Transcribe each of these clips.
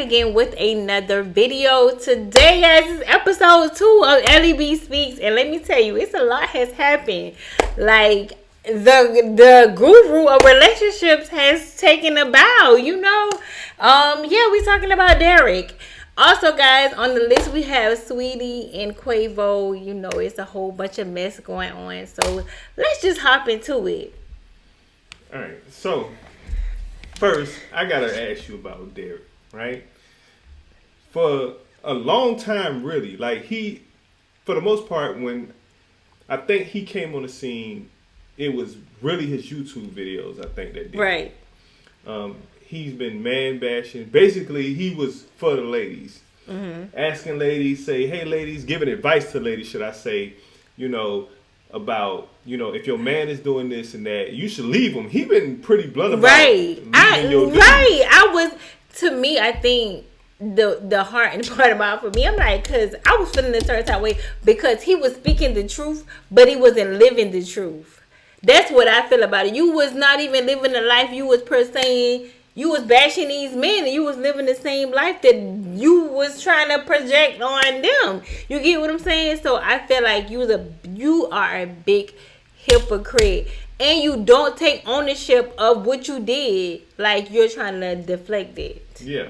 again with another video. Today, guys, is episode 2 of Ellie B Speaks. And let me tell you, it's a lot has happened. Like, the guru of relationships has taken a bow, you know. Yeah, we talking about Derek. Also, guys, on the list we have Sweetie and Quavo. You know, it's a whole bunch of mess going on. So let's just hop into it. All right. So first, I gotta ask you about Derek, right? For a long time, really, like for the most part, when I think he came on the scene, it was really his YouTube videos, I think, that did. Right. He's been man bashing. Basically, he was for the ladies. Mm-hmm. Asking ladies, say, hey, ladies, giving advice to ladies, should I say, you know, about, you know, if your man is doing this and that, you should leave him. He been pretty blunt about To me, I think the heart and part about for me, I'm like, because I was feeling a certain type of way because he was speaking the truth, but he wasn't living the truth. That's what I feel about it. You was not even living the life you was per se. You was bashing these men and you was living the same life that you was trying to project on them. You get what I'm saying? So I feel like you are a big hypocrite. And you don't take ownership of what you did. Like you're trying to deflect it. Yeah.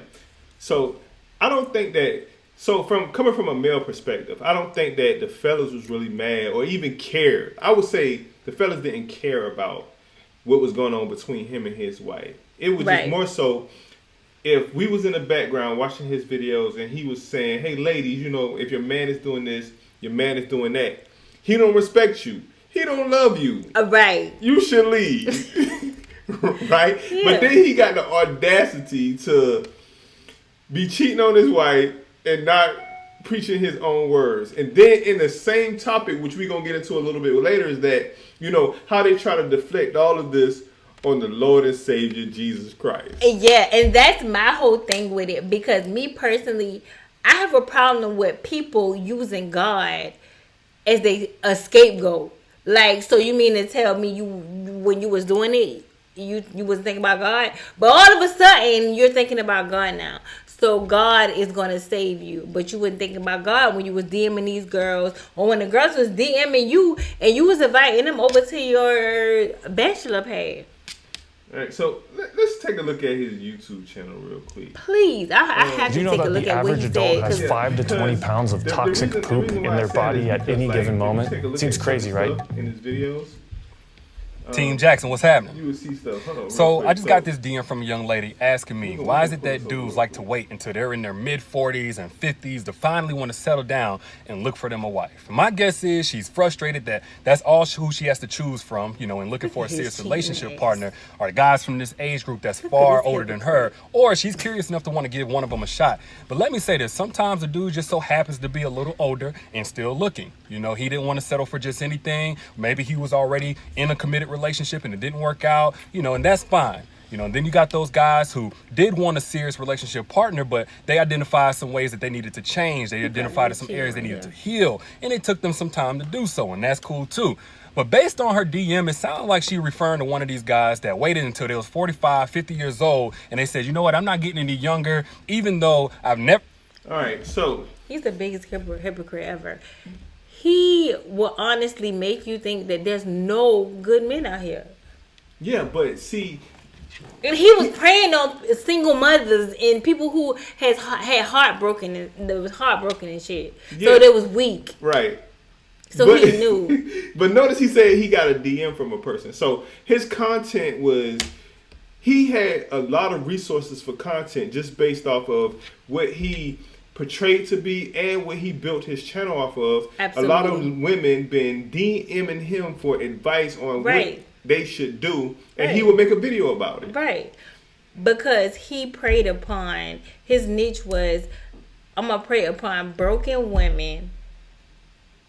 So I don't think that, from coming from a male perspective, I don't think that the fellas was really mad or even cared. I would say the fellas didn't care about what was going on between him and his wife. It was just more so if we was in the background watching his videos and he was saying, hey, ladies, you know, if your man is doing this, your man is doing that. He don't respect you. He don't love you. Right. You should leave. Right? Yeah. But then he got the audacity to be cheating on his wife and not preaching his own words. And then in the same topic, which we're going to get into a little bit later, is that, you know, how they try to deflect all of this on the Lord and Savior, Jesus Christ. Yeah, and that's my whole thing with it. Because me personally, I have a problem with people using God as a scapegoat. Like, so you mean to tell me when you was doing it, you wasn't thinking about God? But all of a sudden, you're thinking about God now. So God is going to save you. But you wasn't thinking about God when you was DMing these girls. Or when the girls was DMing you and you was inviting them over to your bachelor pad. All right, so let's take a look at his YouTube channel real quick. Please, I have to take a look at what he said. Do you know that the average adult has 5 to 20 pounds of toxic poop in their body at any given moment? It seems crazy, right? In his videos. Team Jaxn, what's happening? You would see stuff. So I just got this DM from a young lady asking me, why is it that dudes like to wait until they're in their mid-40s and 50s to finally want to settle down and look for them a wife? My guess is she's frustrated that that's all who she has to choose from, you know, and looking for a serious relationship partner are guys from this age group that's far older than her, or she's curious enough to want to give one of them a shot. But let me say this, sometimes a dude just so happens to be a little older and still looking. You know, he didn't want to settle for just anything. Maybe he was already in a committed relationship and it didn't work out, you know, and that's fine. You know, and then you got those guys who did want a serious relationship partner, but they identified some ways that they needed to change. They identified some areas they needed to heal, and it took them some time to do so, and that's cool too. But based on her DM, it sounded like she referring to one of these guys that waited until they was 45, 50 years old, and they said, you know what, I'm not getting any younger, even though I've never... All right, so... He's the biggest hypocrite ever. He will honestly make you think that there's no good men out here. Yeah, but see... And he was preying on single mothers and people who had heartbroken and shit. Yeah. So they was weak. Right. So he knew. But notice he said he got a DM from a person. So his content was... He had a lot of resources for content just based off of what he... portrayed to be and what he built his channel off of. Absolutely. A lot of women been DMing him for advice on what they should do, and he would make a video about it. Right. Because he preyed upon, his niche was, I'm going to prey upon broken women,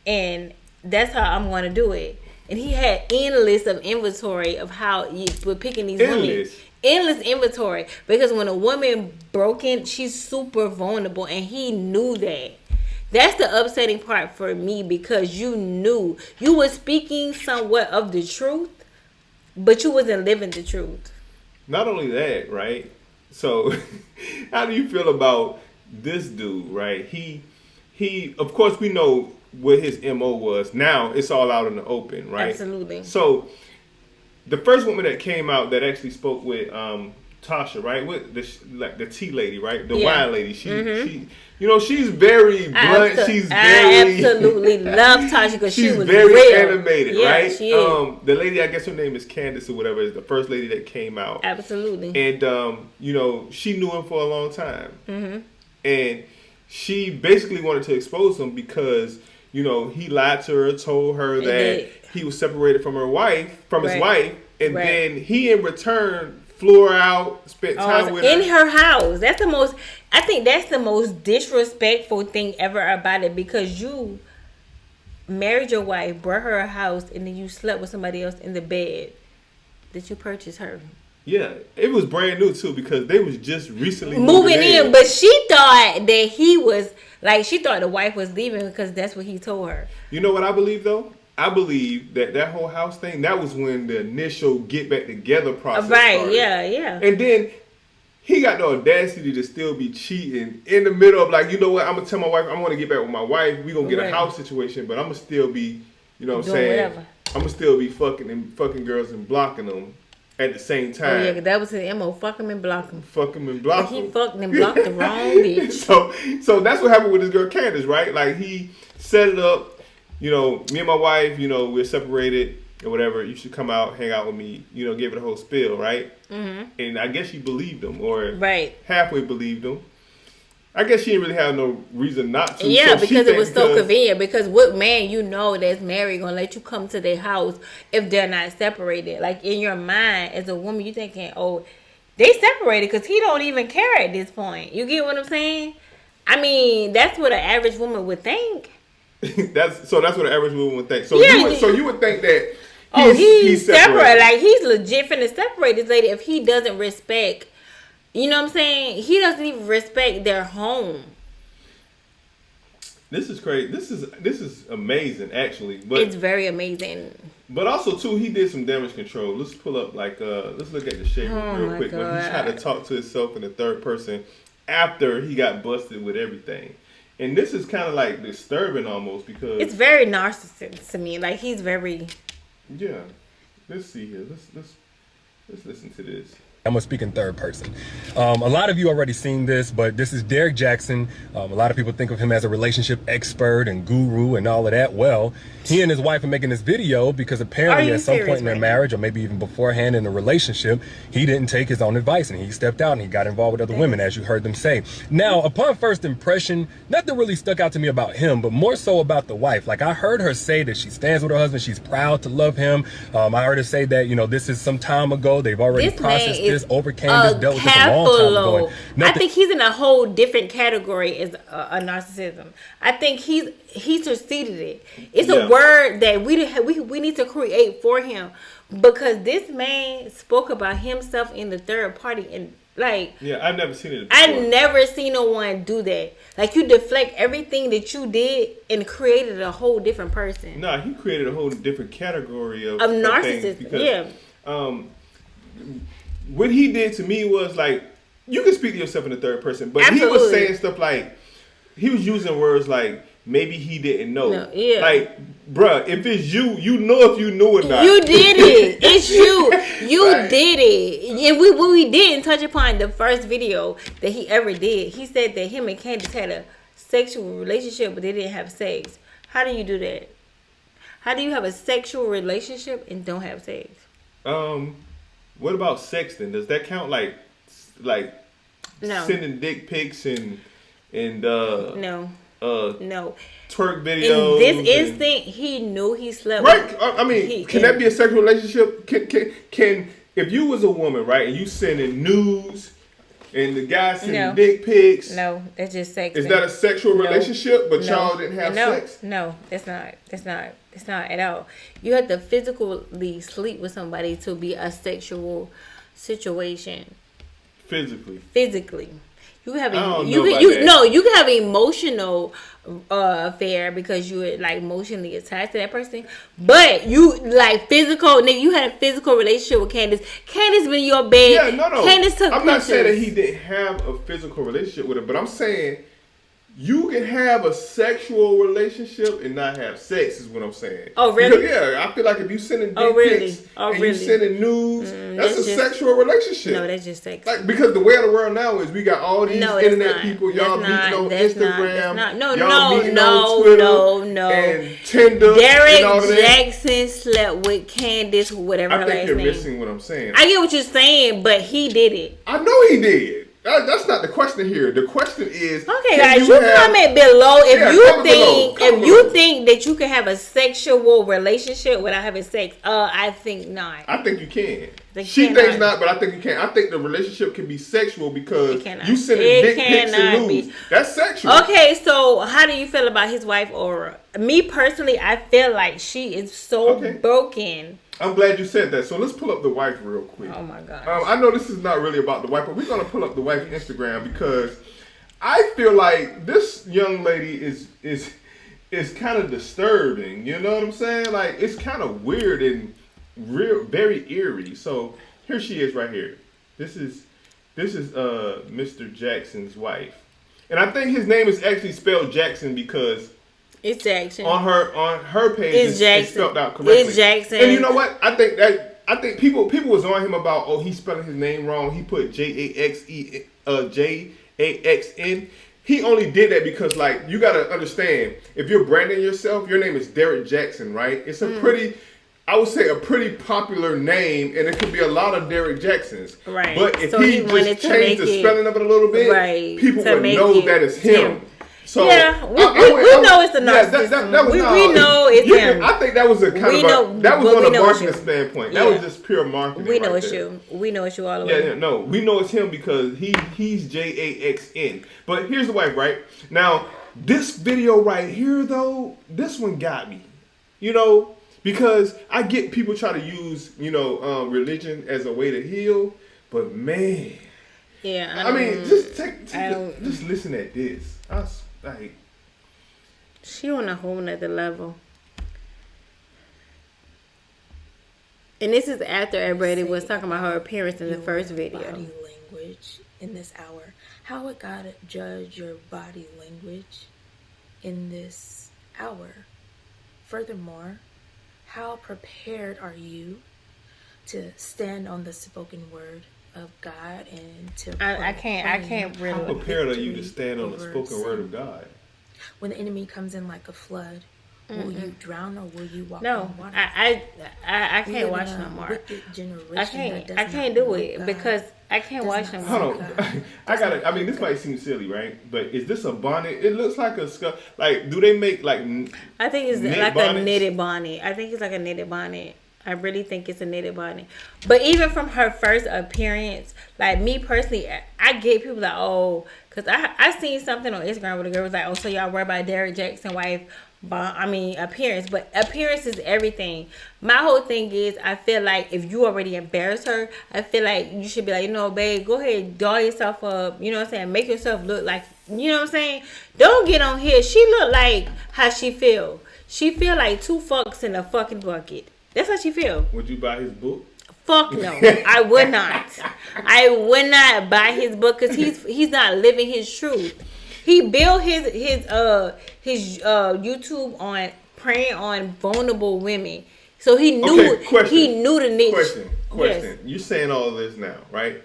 and that's how I'm going to do it. And he had endless of inventory of how you were picking these women. Endless inventory. Because when a woman broken, she's super vulnerable, and he knew that. That's the upsetting part for me, because you knew. You were speaking somewhat of the truth, but you wasn't living the truth. Not only that, right? So, how do you feel about this dude? Right? He. Of course, we know what his MO was. Now it's all out in the open, right? Absolutely. So, the first woman that came out that actually spoke with Tasha, right? With the tea lady, right? The wine lady. She she's very blunt. I absolutely love Tasha because she was very real. animated, yeah, right? She is. The lady, I guess her name is Candace or whatever, is the first lady that came out. Absolutely. And she knew him for a long time, and she basically wanted to expose him because he lied to her, told her that he was separated from his wife, and then he in return flew her out, spent time with her in her house. I think that's the most disrespectful thing ever about it, because you married your wife, brought her a house, and then you slept with somebody else in the bed that you purchased her. Yeah, it was brand new too because they was just recently moving in. But she thought that he was she thought the wife was leaving because that's what he told her. You know what I believe though? I believe that whole house thing, that was when the initial get back together process started. Yeah. And then he got the audacity to still be cheating in the middle of I'm gonna tell my wife I want to get back with my wife. We gonna get a house situation, but I'm gonna still be, I'm saying, I'm gonna still be fucking girls and blocking them at the same time. Oh yeah, 'cause that was his MO. Fuck him and block him. Fuck him and block him. He fucked and blocked the wrong bitch. So that's what happened with this girl Candace, right? He set it up. Me and my wife, we're separated or whatever. You should come out, hang out with me. Give it a whole spill, right? Mm-hmm. And I guess she believed him, or halfway believed him. I guess she didn't really have no reason not to. Yeah, because it was so convenient. Because what man that's married gonna let you come to their house if they're not separated? In your mind, as a woman, you thinking, oh, they separated because he don't even care at this point. You get what I'm saying? I mean, that's what an average woman would think. That's what an average woman would think. So you would think that he's separate. He's legit finna separate this lady if he doesn't respect. You know what I'm saying? He doesn't even respect their home. This is crazy. This is amazing, actually. But it's very amazing. But also too, he did some damage control. Let's pull up let's look at the shit real quick. When he tried to talk to himself in the third person after he got busted with everything. And this is kind of disturbing almost because it's very narcissistic to me. He's very. Yeah, let's see here. Let's listen to this. I'm going to speak in third person. A lot of you already seen this, but this is Derek Jaxn. A lot of people think of him as a relationship expert and guru and all of that. Well, he and his wife are making this video because apparently at some point in their marriage, or maybe even beforehand in the relationship, he didn't take his own advice and he stepped out and he got involved with other women, as you heard them say. Now, upon first impression, nothing really stuck out to me about him, but more so about the wife. I heard her say that she stands with her husband. She's proud to love him. I heard her say that, this is some time ago. They've already processed this, overcame this, dealt with this a long time ago. I think he's in a whole different category as a narcissism. I think he succeeded it. It's a word that we need to create for him, because this man spoke about himself in the third party and I've never seen it before. I've never seen no one do that. You deflect everything that you did and created a whole different person. No, he created a whole different category of narcissism. Because, what he did to me was you can speak to yourself in the third person, but Absolutely. He was saying stuff he was using words maybe he didn't know. No, yeah. Bruh, if it's you, you know if you knew or not. You did it. It's you. You did it. And we didn't touch upon the first video that he ever did. He said that him and Candace had a sexual relationship, but they didn't have sex. How do you do that? How do you have a sexual relationship and don't have sex? What about sexting? Does that count no. sending dick pics and no. Twerk videos? In this instant, he knew he slept right. I mean, can that be a sexual relationship? Can if you was a woman, right, and you sending nudes and the guy sending dick pics? No, that's just sex. Is that a sexual relationship? But y'all didn't have sex? No, that's not. It's not at all. You have to physically sleep with somebody to be a sexual situation. Physically. You can have I don't you know can about you that. no you can have an emotional affair because you're like emotionally attached to that person, but you like physical. Nigga, you had a physical relationship with Candace. Candace been in your bed. Yeah, no. Candace took I'm not pictures. saying that he didn't have a physical relationship with her, but I'm saying you can have a sexual relationship and not have sex. Is what I'm saying. Oh, really? Because, yeah, I feel like if you sending dick really? pics Oh, and really? you sending nudes, that's that's a just- sexual relationship. No, that's just sex. Like, because the way of the world now is we got all these No, that's internet not. people, That's y'all not. meeting on That's not. Instagram, That's not. No, y'all no, meeting no, on Twitter, no. and Tinder, Derek and all of that. Jaxn slept with Candace, whatever I her think last you're name. missing what I'm saying. I get what you're saying, but he did it. I know he did. That's not the question here. The question is, Okay, can guys, you comment below if Yeah, you comment think below. Comment if you below. think that you can have a sexual relationship without having sex. I think not. I think you can. They She cannot. thinks not, but I think you can. I think the relationship can be sexual because It cannot. you sending It dick pics cannot and be. nudes. That's sexual. Okay, so how do you feel about his wife Aura? Me personally, I feel like she is so Okay. broken. I'm glad you said that. So let's pull up the wife real quick. Oh my god. I know this is not really about the wife, but we're gonna pull up the wife Instagram because I feel like this young lady is kind of disturbing. You know what I'm saying? Like it's kind of weird and very eerie. So here she is right here. This is Mr. Jackson's wife, and I think his name is actually spelled Jaxn because It's Jackson. on her page It's it's Jaxn. spelled out correctly. It's Jackson. And you know what? I think people was on him about, oh, he's spelling his name wrong. He put Jaxn. He only did that because, like, you gotta understand, if you're branding yourself, your name is Derek Jaxn, right? It's a I would say a pretty popular name, and it could be a lot of Derek Jacksons. Right. But if So he he wanted just to changed make the it- spelling of it a little bit, Right, people to would make know it that it's him. him. So Yeah, we know it's a narcissism. that was We not- know it's you him. can- I think that was a kind We of know- that was but on we a know it's marketing you. standpoint. Yeah. That was just pure marketing. We know right it's there. you. We know it's you all the way. Yeah, no, we know it's him because he's Jaxn. But here's the wife, right? Now, this video right here, though, this one got me. You know, because I get people try to use, religion as a way to heal, but man, Yeah. I mean, just I don't- just listen at this. Like, She on a whole nother level. And this is after everybody was talking about her appearance in the first video. Body language in this hour. How would God judge your body language in this hour? Furthermore, how prepared are you to stand on the spoken word of God and to I can't how really. prepared are you to stand on the spoken word of God? When the enemy comes in like a flood, will you drown or will you walk No, on water? I We can't live watch in a no more. wicked generation I that can't. does I not can't do know it God. because I can't Does watch no not more. Hold on. I gotta. I mean, this might seem silly, right? But is this a bonnet? It looks like a skull. Like, do they make like? I think it's knit like bonnets? a knitted bonnet. I think it's like a knitted bonnet. I really think it's a knitted bonnet. But even from her first appearance, like me personally, I get people like, oh, because I seen something on Instagram where the girl was like, oh, so y'all worry about Derek Jackson wife, appearance. But appearance is everything. My whole thing is, I feel like if you already embarrass her, I feel like you should be like, babe, go ahead, doll yourself up. You know what I'm saying? Make yourself look like, you know what I'm saying? Don't get on here. She look like how she feel. She feel like 2 fucks in a fucking bucket. That's how she feel. Would you buy his book? Fuck no, I would not. I would not buy his book because he's not living his truth. He built his YouTube on preying on vulnerable women. So he knew he knew the niche. Question. Yes. You're saying all of this now, right?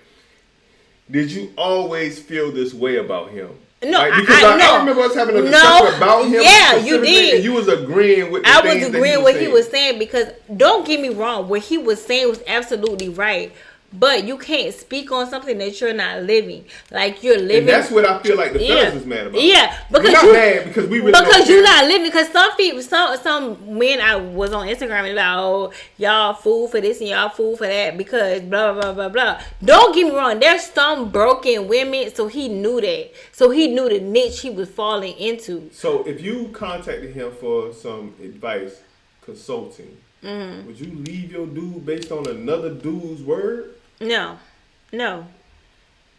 Did you always feel this way about him? No, Like, because I remember us having a discussion about him. Yeah, you specifically, did. And you was agreeing with the I things was that agreeing with what he saying. was saying because don't get me wrong, what he was saying was absolutely right. But you can't speak on something that you're not living. Like you're living. And that's what I feel like the fellas is mad about. Yeah, because we're not mad because we really don't you're care. not living. Because some people, some men I was on Instagram and like, oh, y'all fool for this and y'all fool for that because blah blah blah blah. Don't get me wrong. There's some broken women, so he knew that. So he knew the niche he was falling into. So if you contacted him for some advice, consulting, Mm-hmm. would you leave your dude based on another dude's word? No.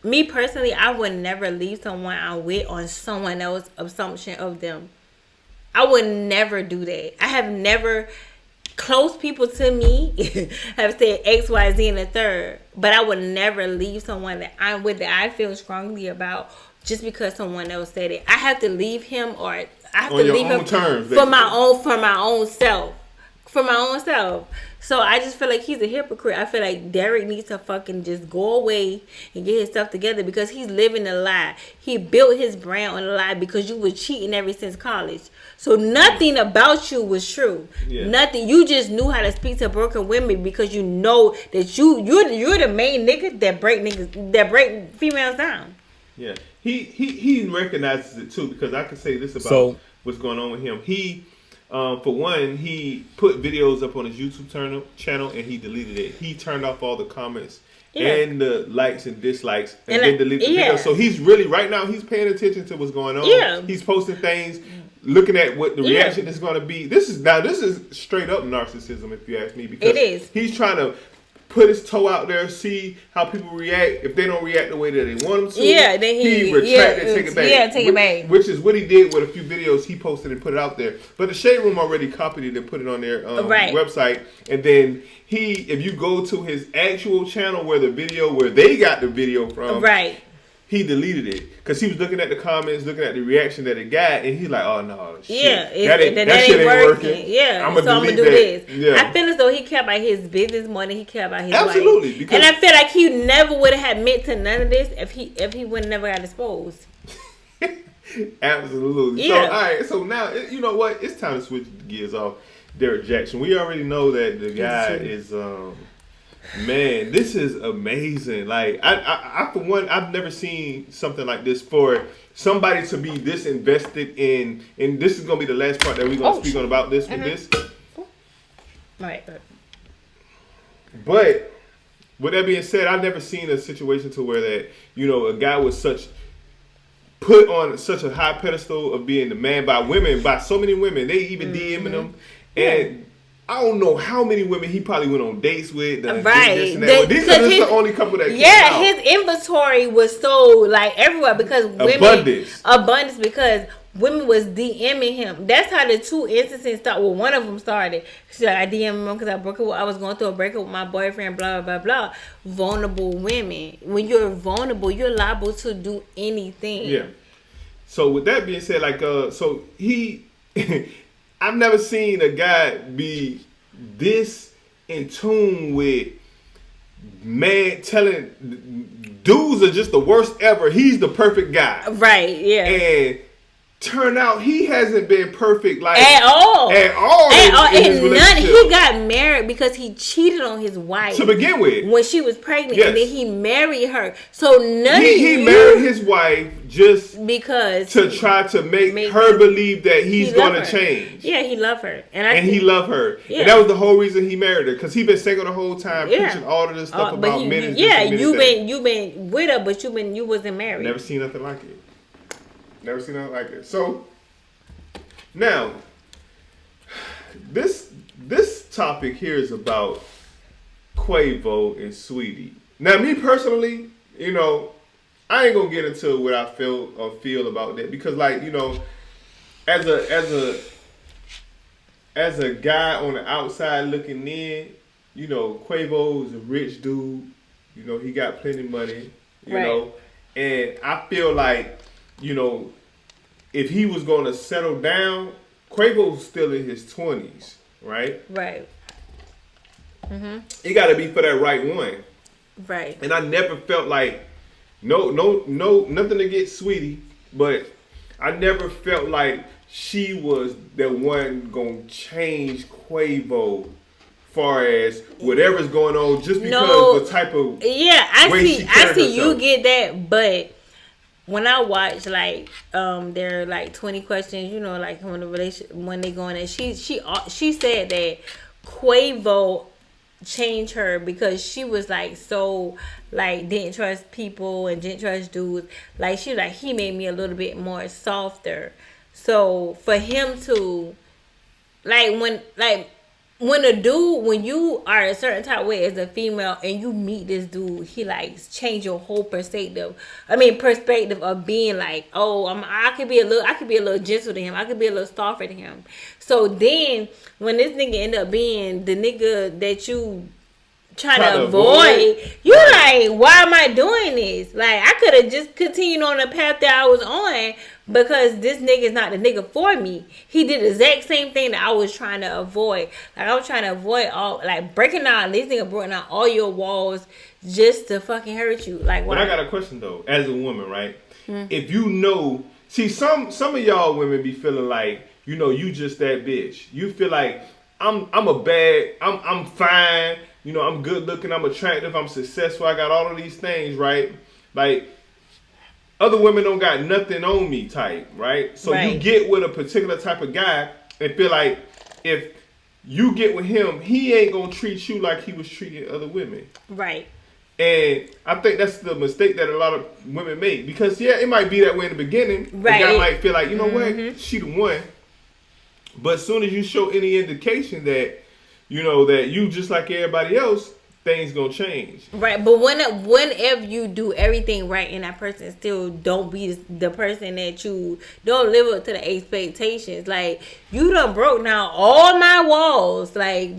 me personally, I would never leave someone I'm with on someone else's assumption of them. I would never do that. I have never, close people to me have said X, Y, Z, and the third. But I would never leave someone that I'm with that I feel strongly about just because someone else said it. I have to leave him, or I have On to your leave own him terms, for my own self. For my own self. So I just feel like he's a hypocrite. I feel like Derek needs to fucking just go away and get his stuff together because he's living a lie. He built his brand on a lie because you were cheating ever since college. So nothing about you was true. Yeah. Nothing. You just knew how to speak to broken women because you know that you're the main nigga that break females down. Yeah. He recognizes it too, because I can say this about what's going on with him. He for one, he put videos up on his YouTube channel and he deleted it. He turned off all the comments and the likes and dislikes and then deleted the video. So he's really, right now, he's paying attention to what's going on. Yeah. He's posting things, looking at what the reaction is going to be. This is straight up narcissism, if you ask me, because it is. He's trying to put his toe out there, see how people react. If they don't react the way that they want them to, then he retract it, take it back. Yeah, take it back. Which is what he did with a few videos he posted and put it out there. But the Shade Room already copied it and put it on their website. And then if you go to his actual channel where they got the video from, he deleted it because he was looking at the comments, looking at the reaction that it got, and he's like, "Oh no, shit, that shit ain't working. Yeah, I'm gonna do this." Yeah. I feel as though he cared about his business more than he cared about his Absolutely, life. because and I feel like he never would have meant to none of this if he would never got exposed. Absolutely. Yeah. So all right, so now you know what? It's time to switch gears off Derek Jaxn. We already know that the guy is man, this is amazing. Like I for one, I've never seen something like this for somebody to be this invested in. And this is gonna be the last part that we're gonna speak on about this with this. Right. But with that being said, I've never seen a situation to where that a guy was put on such a high pedestal of being the man by so many women. They even DMing him and. I don't know how many women he probably went on dates with. Right. These are just the only couple that came out. His inventory was so everywhere because women abundance because women was DMing him. That's how the two instances started. Well, one of them started. She's like, I DM'd him because I was going through a breakup with my boyfriend. Blah blah blah. Vulnerable women. When you're vulnerable, you're liable to do anything. Yeah. So with that being said, so he. I've never seen a guy be this in tune with telling dudes are just the worst ever. He's the perfect guy. Right, yeah. And turn out he hasn't been perfect at all. In his relationship. He got married because he cheated on his wife to begin with when she was pregnant, and then he married her. So he married his wife just because to try to make her believe that he's going to change. Yeah, he loved her, he loved her, and that was the whole reason he married her, because he been single the whole time, preaching all of this stuff about men. You been with her, but you wasn't married. Never seen nothing like it. Never seen nothing like it. So now, this topic here is about Quavo and Sweetie. Now, me personally, I ain't gonna get into what I feel about that, because as a guy on the outside looking in, Quavo is a rich dude. He got plenty of money. And I feel like. If he was going to settle down, Quavo's still in his 20s, right? Right. Mm-hmm. It got to be for that right one. Right. And I never felt like, nothing to get Sweetie, but I never felt like she was the one going to change Quavo far as whatever's going on, just because the type of I see you get that, but when I watch there are 20 questions, when they go in there, she said that Quavo changed her because she was didn't trust people and didn't trust dudes. She was like, he made me a little bit more softer. So for him to when when you are a certain type of way as a female and you meet this dude, he like change your whole perspective. Perspective of being like, oh, I could be a little gentle to him. I could be a little softer to him. So then when this nigga end up being the nigga that you try to avoid, you like, why am I doing this? Like, I could have just continued on the path that I was on because this nigga is not the nigga for me. He did the exact same thing that I was trying to avoid. Like, I was trying to avoid breaking down, this nigga broke down all your walls just to fucking hurt you. Like, why? But I got a question though, as a woman, right? If you know, see, some of y'all women be feeling like, you just that bitch. You feel like I'm fine. I'm good looking, I'm attractive, I'm successful, I got all of these things, right? Like, other women don't got nothing on me type, right? So you get with a particular type of guy and feel like if you get with him, he ain't gonna treat you like he was treating other women. Right. And I think that's the mistake that a lot of women make. Because, it might be that way in the beginning. Right. The guy might feel like, what, she the one. But as soon as you show any indication that, that you just like everybody else, things gonna change. Right, but whenever you do everything right and that person still don't be the person that you don't live up to the expectations, like, you done broke down all my walls, like,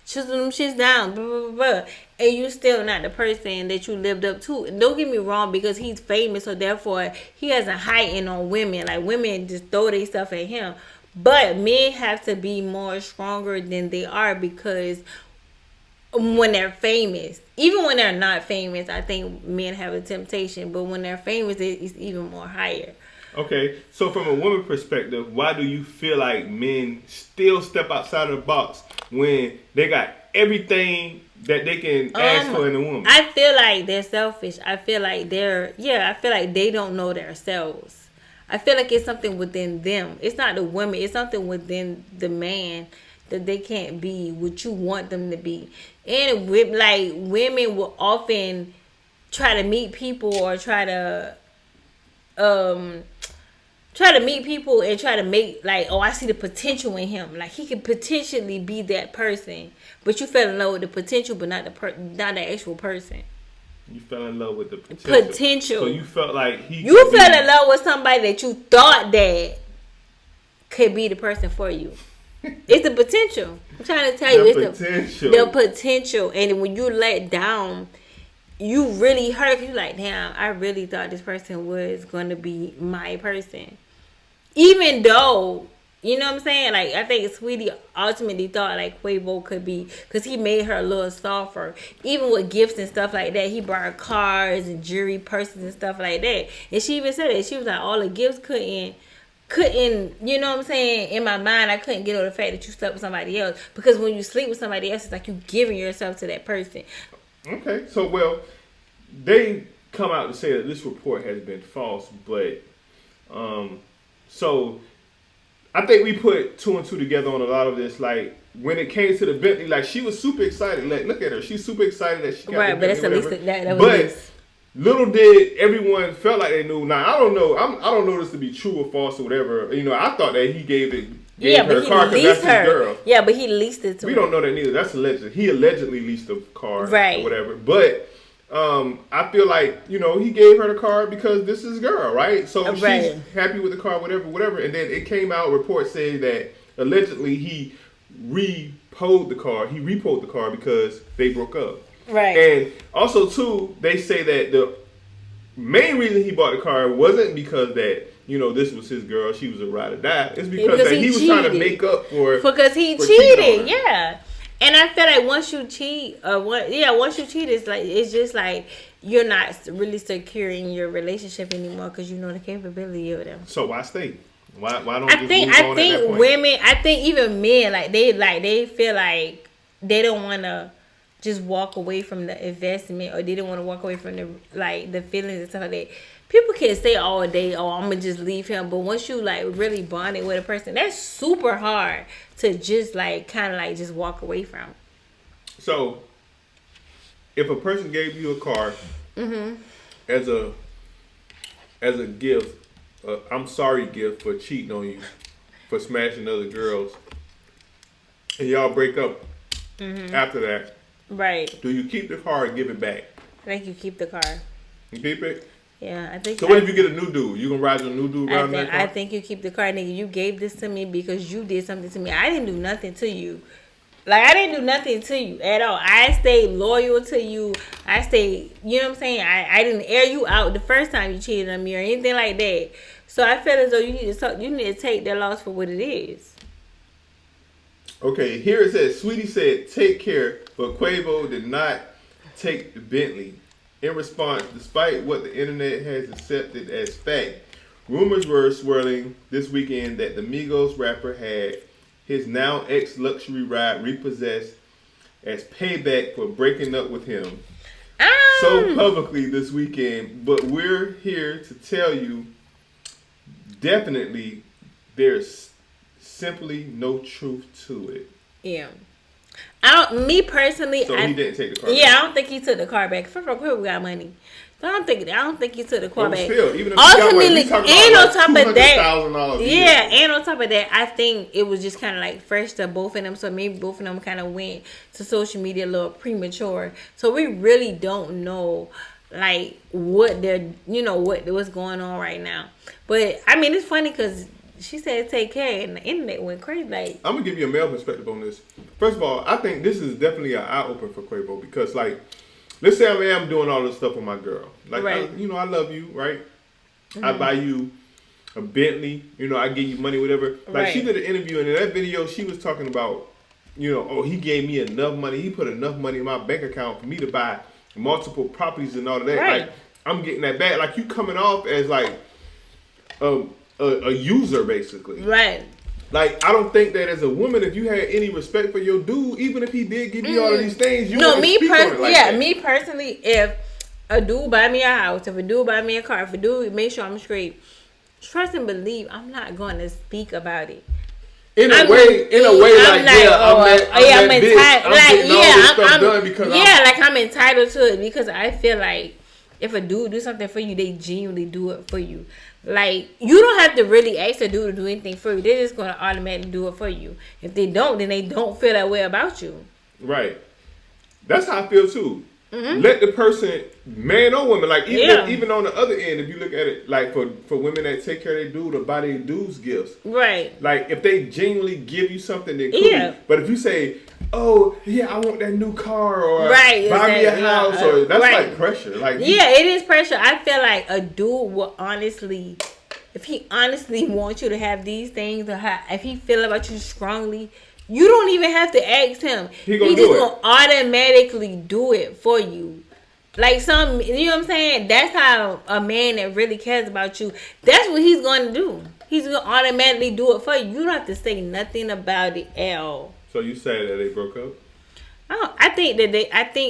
chisel them shits down, blah, blah, blah, and you still not the person that you lived up to. And don't get me wrong, because he's famous, so therefore he has a heighten on women. Like, women just throw their stuff at him. But men have to be more stronger than they are, because when they're famous, even when they're not famous, I think men have a temptation. But when they're famous, it's even more higher. Okay, so from a woman perspective, why do you feel like men still step outside of the box when they got everything that they can ask for in a woman? I feel like they're selfish. I feel like they don't know themselves. I feel like it's something within them. It's not the women. It's something within the man that they can't be what you want them to be. And women will often try to meet people or try to meet people and try to make like, oh, I see the potential in him. Like, he could potentially be that person, but you fell in love with the potential, but not the actual person. You fell in love with the potential. So you felt like you fell in love with somebody that you thought that could be the person for you. It's the potential. I'm trying to tell you, it's the potential. And when you let down, you really hurt. You like, damn, I really thought this person was going to be my person. Even though, you know what I'm saying? Like, I think Sweetie ultimately thought like Quavo could be, because he made her a little softer. Even with gifts and stuff like that, he brought her cars and jewelry, purses and stuff like that. And she even said that. She was like, all the gifts couldn't, you know what I'm saying? In my mind, I couldn't get over the fact that you slept with somebody else. Because when you sleep with somebody else, it's like you giving yourself to that person. Okay, so, well, they come out to say that this report has been false, but, so I think we put two and two together on a lot of this. Like, when it came to the Bentley, like, she was super excited. Like, look at her. She's super excited that she got the Bentley. Right, but that's at least that was this. Little did everyone felt like they knew. Now, I don't know. I don't know this to be true or false or whatever. I thought that he gave her a car because that's his girl. Yeah, but he leased it to her. We don't know that neither. That's alleged. He allegedly leased the car or whatever. But I feel like, he gave her the car because this is his girl, right? So she's happy with the car, whatever. And then it came out, reports saying that allegedly he repoed the car because they broke up. Right. And also, too, they say that the main reason he bought the car wasn't because that, this was his girl, she was a ride or die. It's because that he was trying to make up because he cheated, yeah. And I feel like once you cheat, it's just like you're not really secure in your relationship anymore because you know the capability of them. So why stay? Why don't I think women, I think even men, they feel like they don't want to just walk away from the investment, or they don't want to walk away from the feelings and stuff like that. People can say all day, oh, I'm gonna just leave him, but once you really bonded with a person, that's super hard to just just walk away from. So if a person gave you a car as a gift, I'm sorry gift for cheating on you, for smashing other girls, and y'all break up after that, Right. do you keep the car or give it back? I think you keep the car. You keep it? Yeah, I think. So what if you get a new dude? You gonna ride with a new dude around that car? I think you keep the car, nigga. You gave this to me because you did something to me. I didn't do nothing to you. Like, I didn't do nothing to you at all. I stayed loyal to you. I stayed, you know what I'm saying? I didn't air you out the first time you cheated on me or anything like that. So I feel as though you need to take that loss for what it is. Okay, here it says, Sweetie said, take care, but Quavo did not take the Bentley. In response, despite what the internet has accepted as fact, rumors were swirling this weekend that the Migos rapper had his now ex-luxury ride repossessed as payback for breaking up with him so publicly this weekend. But we're here to tell you, definitely, there's simply no truth to it. Yeah. Me personally, So he didn't take the car Yeah, back. I don't think he took the car back. First of all, Quavo got money. So I don't think he took the car But back. still, even if Ultimately, he got money, and on top of that, $200,000 yeah, and on top of that, I think it was just kind of like fresh to both of them. So maybe both of them kind of went to social media a little premature. So we really don't know like what they're, what's going on right now. But I mean, it's funny because she said take care, and the internet went crazy. Like, I'm gonna give you a male perspective on this. First of all, I think this is definitely an eye opener for Quavo because, like, let's say I'm doing all this stuff with my girl. Like, right. I love you, right? I buy you a Bentley. I give you money, whatever. Like, she did an interview, and in that video, she was talking about, he gave me enough money. He put enough money in my bank account for me to buy multiple properties and all of that. Right. Like, I'm getting that back. Like, you coming off as like a user, basically. right. Like, I don't think that as a woman, if you had any respect for your dude, even if he did give you all of these things, you wouldn't speak on it like that. Me personally, if a dude buy me a house, if a dude buy me a car, if a dude make sure I'm straight, trust and believe, I'm not going to speak about it. In a way, I'm entitled to it because I feel like if a dude do something for you, they genuinely do it for you. Like, you don't have to really ask a dude to do anything for you. They're just going to automatically do it for you. If they don't, then they don't feel that way about you. Right. That's how I feel too. Let the person, man or woman, like even on the other end, if you look at it, like for women that take care of their dude or buy their dudes gifts, right? Like if they genuinely give you something, then cool. But if you say, "Oh yeah, I want that new car," or buy me a house, or that's like pressure. Like it is pressure. I feel like a dude will honestly, if he honestly wants you to have these things, or if he feel about you strongly. You don't even have to ask him. He just gonna automatically do it for you. Like you know what I'm saying? That's how a man that really cares about you, that's what he's gonna do. He's gonna automatically do it for you. You don't have to say nothing about it at all. So you say that they broke up? I think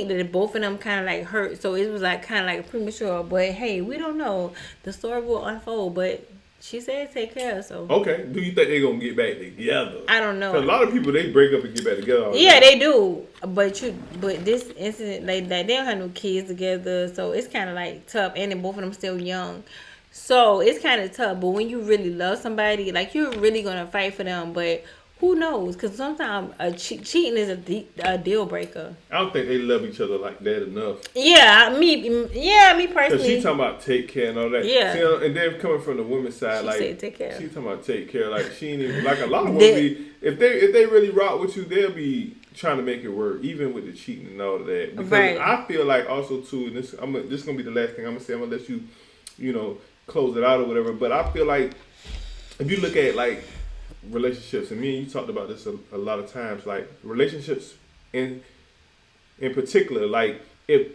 that both of them kind of like hurt. So it was like kind of like premature. But hey, we don't know. The story will unfold. But she said take care. So okay. Do you think they're gonna get back together? I don't know. 'Cause a lot of people they break up and get back together. Yeah, they do. But this incident, like they don't have no kids together, so it's kind of like tough. And then both of them still young, so it's kind of tough. But when you really love somebody, like you're really gonna fight for them. But who knows? Because sometimes cheating is a deal breaker. I don't think they love each other like that enough. Me personally. Because she talking about take care and all that. Yeah. See, and then coming from the women's side, she like said take care. She talking about take care. Like she ain't even like a lot of women. If they really rock with you, they'll be trying to make it work, even with the cheating and all of that. Because I feel like also too, and this is gonna be the last thing I'm gonna say. I'm gonna let you, close it out or whatever. But I feel like if you look at like relationships, and me and you talked about this a lot of times, like relationships in particular, like if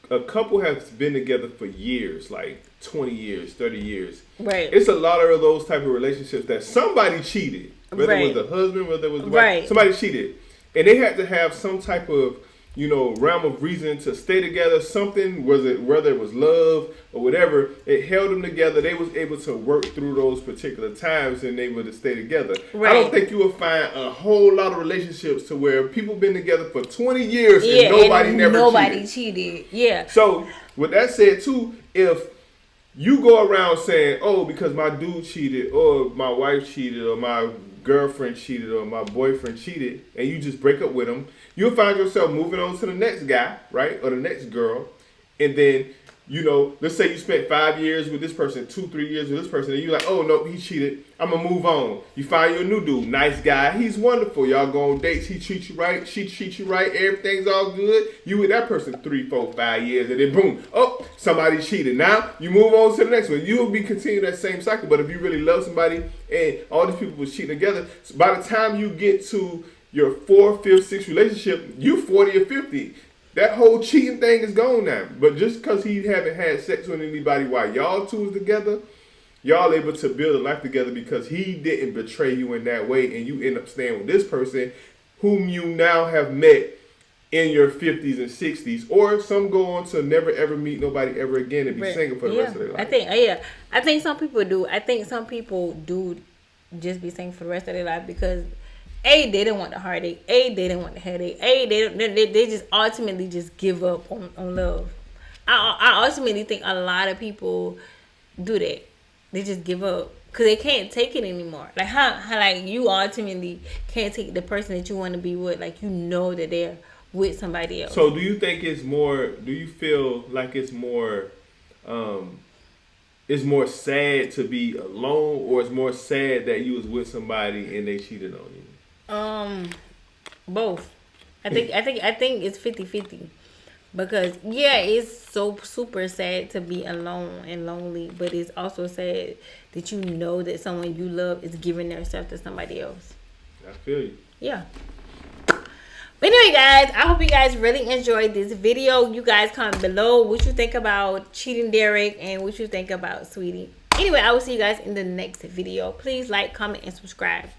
a couple has been together for years, like 20 years, 30 years, right? It's a lot of those type of relationships that somebody cheated, whether it was the husband, whether it was the wife, somebody cheated, and they had to have some type of realm of reason to stay together. Something whether it was love or whatever, it held them together. They was able to work through those particular times, and they were to stay together. Right. I don't think you will find a whole lot of relationships to where people been together for 20 years and nobody cheated. Yeah. So with that said, too, if you go around saying, "Oh, because my dude cheated, or my wife cheated, or my girlfriend cheated or my boyfriend cheated, and you just break up with him, you'll find yourself moving on to the next guy, right, or the next girl, and then, you know, let's say you spent 5 years with this person, 2-3 years with this person, and you're like, oh no, he cheated, I'm gonna move on. You find your new dude, nice guy, he's wonderful. Y'all go on dates, he treats you right, she treats you right, everything's all good. You with that person 3, 4, 5 years, and then boom, oh, somebody cheated. Now you move on to the next one. You'll be continuing that same cycle. But if you really love somebody and all these people was cheating together, so by the time you get to your 4th, 5th, 6th relationship, you 40 or 50. That whole cheating thing is gone now. But just because he haven't had sex with anybody while y'all two is together, y'all able to build a life together because he didn't betray you in that way, and you end up staying with this person whom you now have met in your 50s and 60s. Or some go on to never ever meet nobody ever again and be single for the rest of their life. I think some people do. I think some people do just be single for the rest of their life because they didn't want the heartache. They didn't want the headache. They just ultimately just give up on love. I ultimately think a lot of people do that. They just give up because they can't take it anymore. Like how like you ultimately can't take the person that you want to be with. Like you know that they're with somebody else. So do you think it's more? Do you feel like it's more? It's more sad to be alone, or it's more sad that you was with somebody and they cheated on you? Both. I think it's 50-50. Because it's so super sad to be alone and lonely, but it's also sad that you know that someone you love is giving their stuff to somebody else. I feel you. Yeah. But anyway, guys, I hope you guys really enjoyed this video. You guys comment below what you think about cheating Derek and what you think about Sweetie. Anyway, I will see you guys in the next video. Please like, comment, and subscribe.